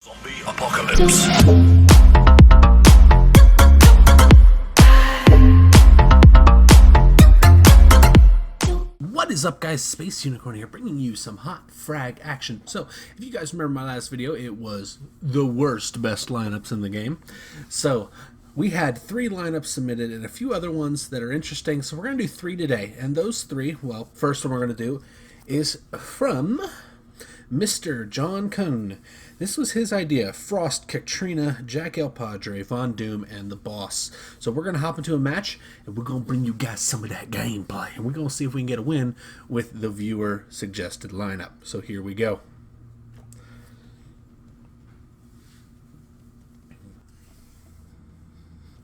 Zombie apocalypse. What is up, guys? Spac3Unicorn here, bringing you some hot frag action. So, if you guys remember my last video, it was the worst best lineups in the game. So, we had 3 lineups submitted and a few other ones that are interesting. So, we're going to do 3 today. And those 3, well, first one we're going to do is from Mr. Johnkun. This was his idea. Frost, Katrina, Jack El Padre, Von Doom, and the Boss. So we're going to hop into a match, and we're going to bring you guys some of that gameplay. And we're going to see if we can get a win with the viewer-suggested lineup. So here we go.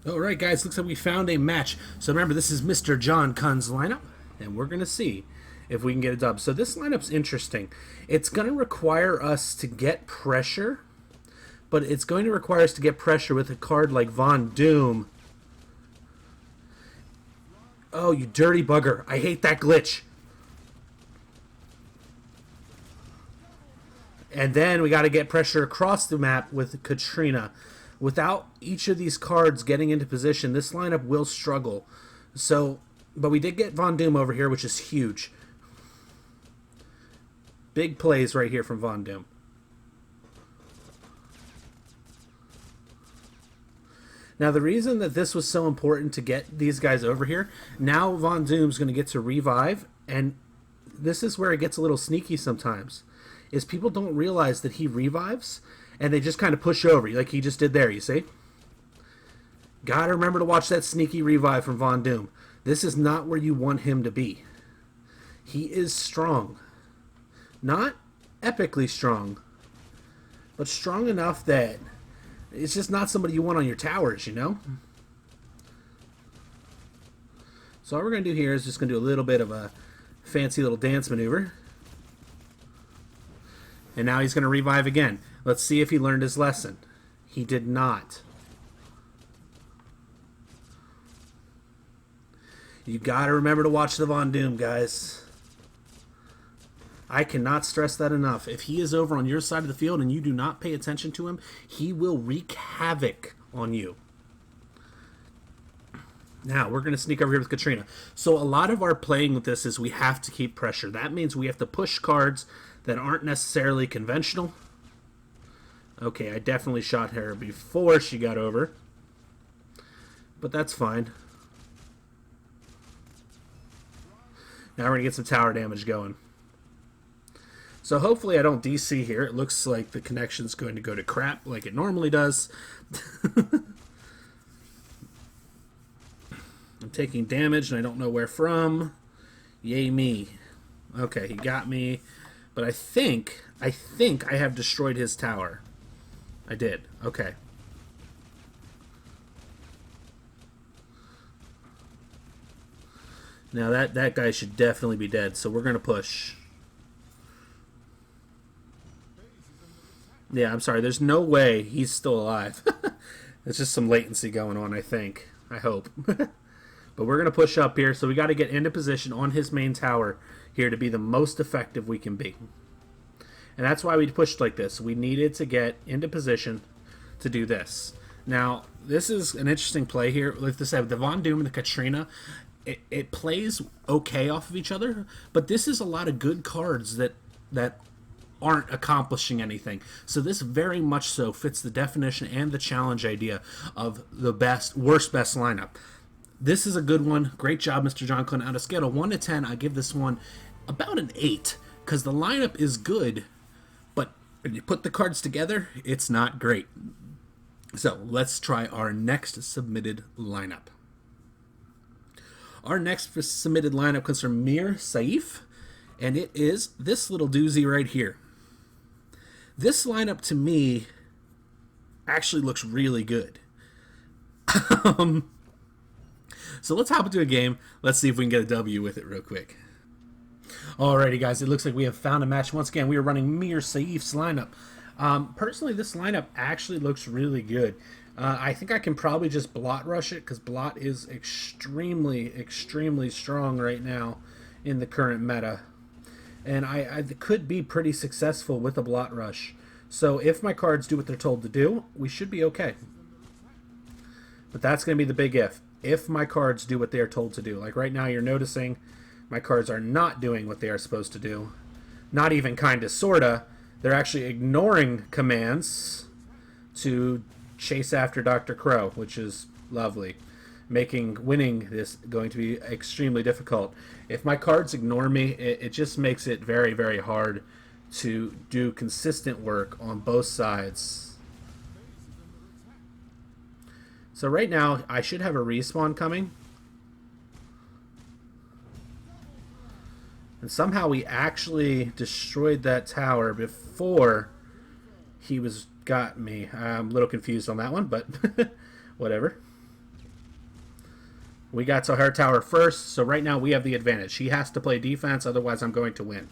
Alright, guys. Looks like we found a match. So remember, this is Mr. Johnkun lineup, and we're going to see if we can get a dub. So this lineup's interesting. It's going to require us to get pressure, but it's going to require us to get pressure with a card like Von Doom. Oh, you dirty bugger. I hate that glitch. And then we got to get pressure across the map with Katrina. Without each of these cards getting into position, this lineup will struggle. So, but we did get Von Doom over here, which is huge. Big plays right here from Von Doom. Now, the reason that this was so important to get these guys over here, now Von Doom's going to get to revive, and this is where it gets a little sneaky sometimes, is people don't realize that he revives, and they just kind of push over, like he just did there, you see? Gotta remember to watch that sneaky revive from Von Doom. This is not where you want him to be. He is strong. Not epically strong, but strong enough that it's just not somebody you want on your towers, you know? So all we're going to do here is just going to do a little bit of a fancy little dance maneuver. And now he's going to revive again. Let's see if he learned his lesson. He did not. You got to remember to watch the Von Doom, guys. I cannot stress that enough. If he is over on your side of the field and you do not pay attention to him, he will wreak havoc on you. Now, we're going to sneak over here with Katrina. So a lot of our playing with this is we have to keep pressure. That means we have to push cards that aren't necessarily conventional. Okay, I definitely shot her before she got over. But that's fine. Now we're going to get some tower damage going. So hopefully I don't DC here. It looks like the connection's going to go to crap like it normally does. I'm taking damage and I don't know where from. Yay me. Okay, he got me. But I think I have destroyed his tower. I did. Okay. Now that guy should definitely be dead, so we're going to push. Yeah, I'm sorry. There's no way he's still alive. There's just some latency going on, I think. I hope. But we're going to push up here, so we got to get into position on his main tower here to be the most effective we can be. And that's why we pushed like this. We needed to get into position to do this. Now, this is an interesting play here. Like I said, the Von Doom and the Katrina, it plays okay off of each other, but this is a lot of good cards that aren't accomplishing anything. So this very much so fits the definition and the challenge idea of the worst best lineup. This is a good one. Great job, Mr. Johnkun. On a scale of 1 to 10, I give this one about an 8, because the lineup is good, but when you put the cards together, it's not great. So let's try our next submitted lineup. Our next submitted lineup comes from Mir Sayef, and it is this little doozy right here. This lineup, to me, actually looks really good. So let's hop into a game. Let's see if we can get a W with it real quick. Alrighty, guys. It looks like we have found a match. Once again, we are running Mir Sayef's lineup. Personally, this lineup actually looks really good. I think I can probably just blot rush it, because blot is extremely, extremely strong right now in the current meta. And I could be pretty successful with a blot rush. So if my cards do what they're told to do, we should be okay. But that's going to be the big if. If my cards do what they are told to do. Like right now you're noticing my cards are not doing what they are supposed to do. Not even kinda sorta. They're actually ignoring commands to chase after Dr. Crow, which is lovely. Making winning this going to be extremely difficult. If my cards ignore me, it just makes it very, very hard to do consistent work on both sides. So right now, I should have a respawn coming. And somehow we actually destroyed that tower before he got me. I'm a little confused on that one, but whatever. We got to her tower first, so right now we have the advantage. He has to play defense, otherwise I'm going to win.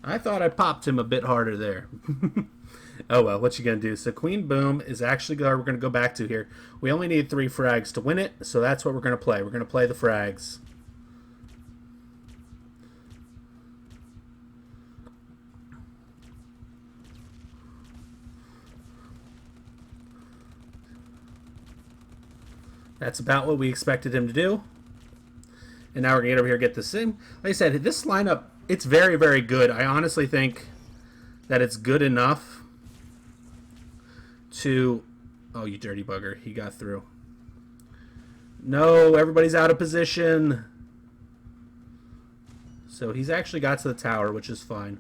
I thought I popped him a bit harder there. Oh well, what you gonna do? So Queen Boom is actually we're gonna go back to here. We only need 3 frags to win it, so that's what we're gonna play. We're gonna play the frags. That's about what we expected him to do. And now we're gonna get over here and get the sim. Like I said, this lineup, it's very, very good. I honestly think that it's good enough to... Oh, you dirty bugger. He got through. No, everybody's out of position. So he's actually got to the tower, which is fine.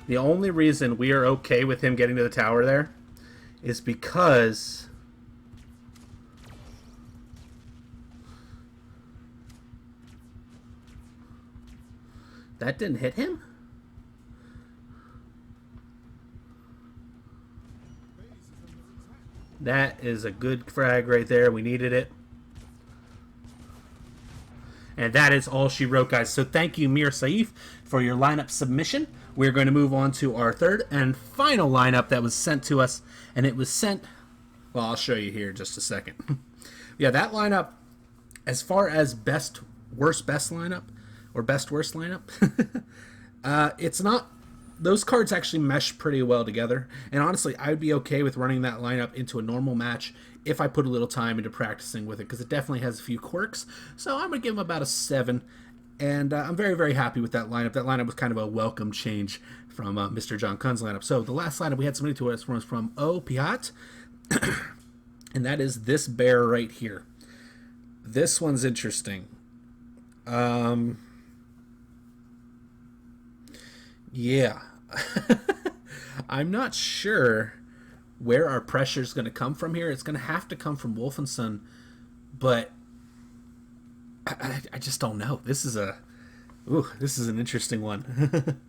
The only reason we are okay with him getting to the tower there is because... That didn't hit him? That is a good frag right there. We needed it. And that is all she wrote, guys. So thank you, Mir Sayef, for your lineup submission. We're going to move on to our third and final lineup that was sent to us. And it was sent... Well, I'll show you here in just a second. Yeah, that lineup, as far as best, worst, best lineup, or best worst lineup, it's not, those cards actually mesh pretty well together, and honestly I would be okay with running that lineup into a normal match if I put a little time into practicing with it, because it definitely has a few quirks. So I'm gonna give him about a 7, and I'm very, very happy with that lineup. That lineup was kind of a welcome change from Mr. Johnkун's lineup. So the last lineup we had submitted to us was from OhPehat, and that is this bear right here. This one's interesting. Yeah. I'm not sure where our pressure is going to come from here. It's going to have to come from Wolfenson, but I just don't know. This is an interesting one.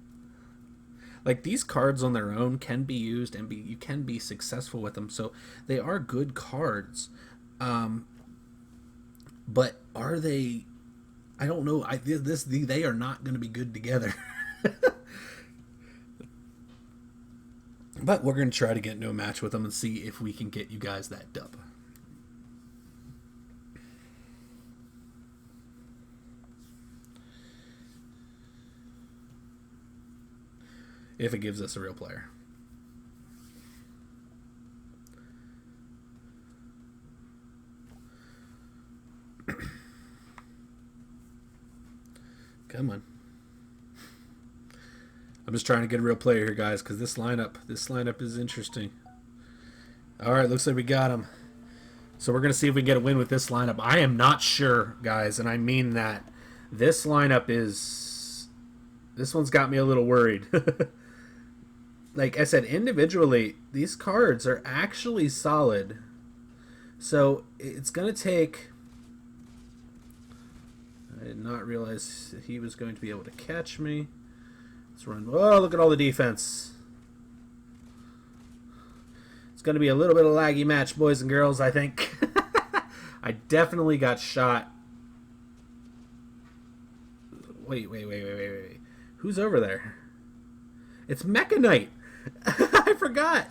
Like, these cards on their own can be used, and you can be successful with them, so they are good cards. But are they? I don't know. They are not going to be good together. But we're going to try to get into a match with them and see if we can get you guys that dub. If it gives us a real player. Come on. I'm just trying to get a real player here, guys, because this lineup is interesting. All right, looks like we got him. So we're going to see if we can get a win with this lineup. I am not sure, guys, and I mean that. This lineup is... This one's got me a little worried. Like I said, individually, these cards are actually solid. So it's going to take... I did not realize that he was going to be able to catch me. Let's run. Oh, look at all the defense. It's going to be a little bit of a laggy match, boys and girls, I think. I definitely got shot. Wait. Who's over there? It's Mecha Knight. I forgot.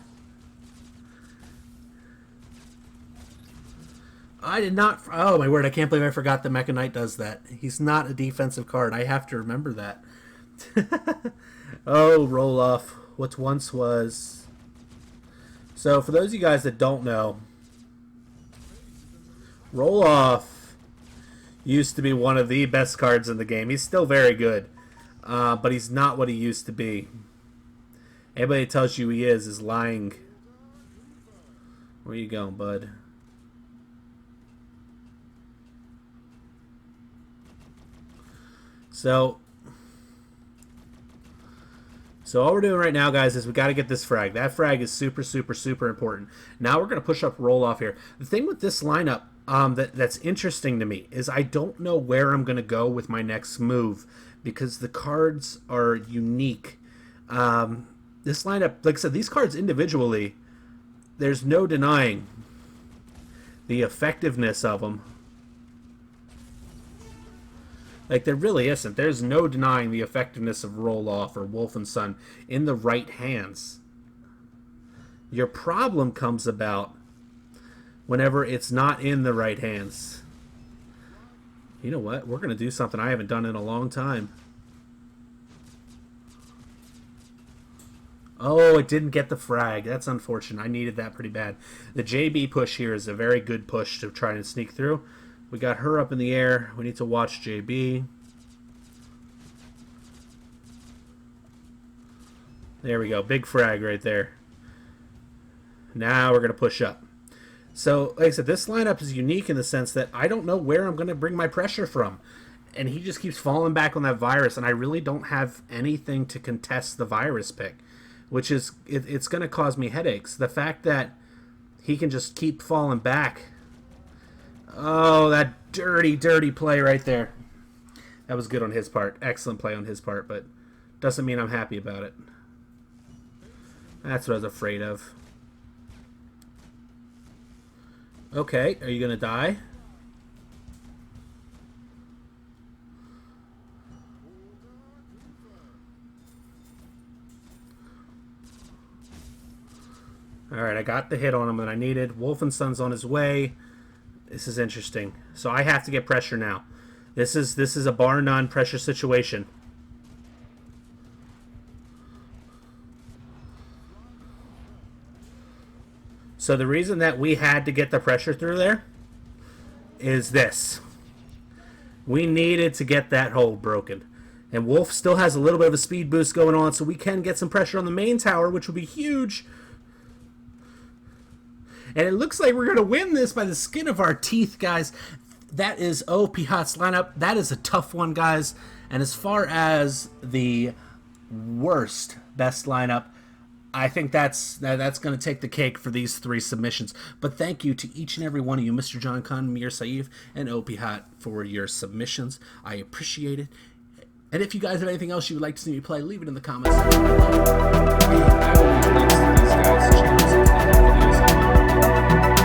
I did not... Oh, my word. I can't believe I forgot the Mecha Knight does that. He's not a defensive card. I have to remember that. Oh, roll off. What once was... So, for those of you guys that don't know, roll off used to be one of the best cards in the game. He's still very good, but he's not what he used to be. Anybody that tells you he is lying. Where you going, bud? So all we're doing right now, guys, is we got to get this frag. That frag is super, super, super important. Now we're going to push up roll off here. The thing with this lineup that's interesting to me is I don't know where I'm going to go with my next move because the cards are unique. This lineup, like I said, these cards individually, there's no denying the effectiveness of them. Like, there really isn't. There's no denying the effectiveness of Roll-Off or Wolf and Son in the right hands. Your problem comes about whenever it's not in the right hands. You know what? We're going to do something I haven't done in a long time. Oh, it didn't get the frag. That's unfortunate. I needed that pretty bad. The JB push here is a very good push to try and sneak through. We got her up in the air. We need to watch JB. There we go. Big frag right there. Now we're going to push up. So, like I said, this lineup is unique in the sense that I don't know where I'm going to bring my pressure from. And he just keeps falling back on that virus, and I really don't have anything to contest the virus pick, which is, it's going to cause me headaches. The fact that he can just keep falling back. Oh, that dirty, dirty play right there. That was good on his part. Excellent play on his part, but doesn't mean I'm happy about it. That's what I was afraid of. Okay, are you going to die? Alright, I got the hit on him that I needed. Wolf and Son's on his way. This is interesting. So I have to get pressure now. This is a bar none pressure situation. So the reason that we had to get the pressure through there is this. We needed to get that hole broken. And Wolf still has a little bit of a speed boost going on, so we can get some pressure on the main tower, which will be huge. And it looks like we're going to win this by the skin of our teeth, guys. That is OhPehat's lineup. That is a tough one, guys. And as far as the worst best lineup, I think that's going to take the cake for these three submissions. But thank you to each and every one of you, Mr. Johnkun, Mir Sayef, and OhPehat, for your submissions. I appreciate it. And if you guys have anything else you would like to see me play, leave it in the comments section below. I will leave links to these guys' channels and videos.